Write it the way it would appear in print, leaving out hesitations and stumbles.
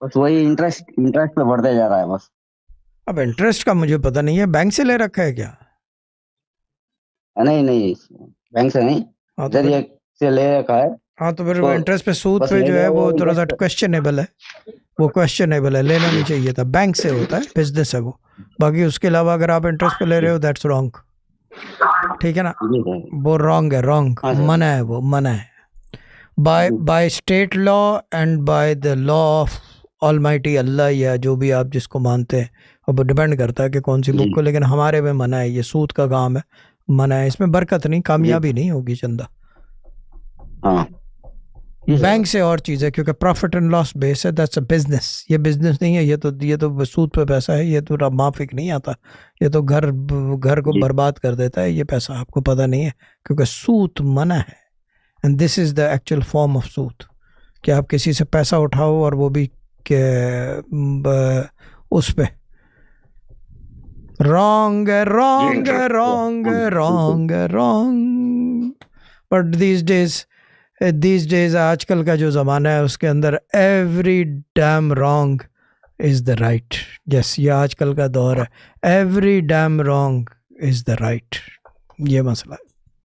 बस वही interest interest पे बढ़ते जा रहा है बस। अब इंटरेस्ट का मुझे पता नहीं है, बैंक से ले रखा है क्या? नहीं नहीं, बैंक से नहीं, हाँ तो इधर फिर, ये से ले रखा है हाँ तो फिर उसको। इंटरेस्ट पे, सूद बस पे ले जो है गया वो वो थोड़ा सा इंटरेस्ट पे। क्वेश्चनेबल है। वो क्वेश्चनेबल है, लेना नहीं चाहिए था। बैंक से होता है, बिजनेस है वो। बाकी उसके अलावा अगर आप इंटरेस्ट पे ले रहे जी हो, दैट्स रॉन्ग। ठीक है ना? जी सर। वो रॉन्ग है, रॉन्ग, हाँ सर। मना है, वो मना है। बाय जी by state law and by the law of almighty Allah, या जो भी आप जिसको मानते हैं। अब डिपेंड करता है कि कौन सी बुक जी। को, लेकिन हमारे में मना है, ये सूद का काम है। मना है, इसमें बरकत नहीं, जी कामयाबी सर। नहीं होगी चंदा। हाँ। जी सर। बैंक से और चीज़ है, क्योंकि प्रॉफिट एंड लॉस बेस है, दैट्स अ बिजनेस। ये बिजनेस नहीं है, ये तो सूद पे पैसा है, ये तो माफिक नहीं आता। ये तो घर घर को जी बर्बाद कर देता है ये पैसा, आपको पता नहीं है। क्योंकि सूद मना है, and this is the actual form of sood. कि आप किसी से पैसा उठाओ और वो भी के उस पे रॉन्ग है, जी रॉन्ग सर। है, रॉन्ग हाँ, है, बिल्कुल। रॉन्ग है, रॉन्ग। बट दीज डेज आजकल का जो ज़माना है उसके अंदर every dam wrong is the right. Yes, ये आजकल का दौर है। Every dam wrong is the right. ये मसला है।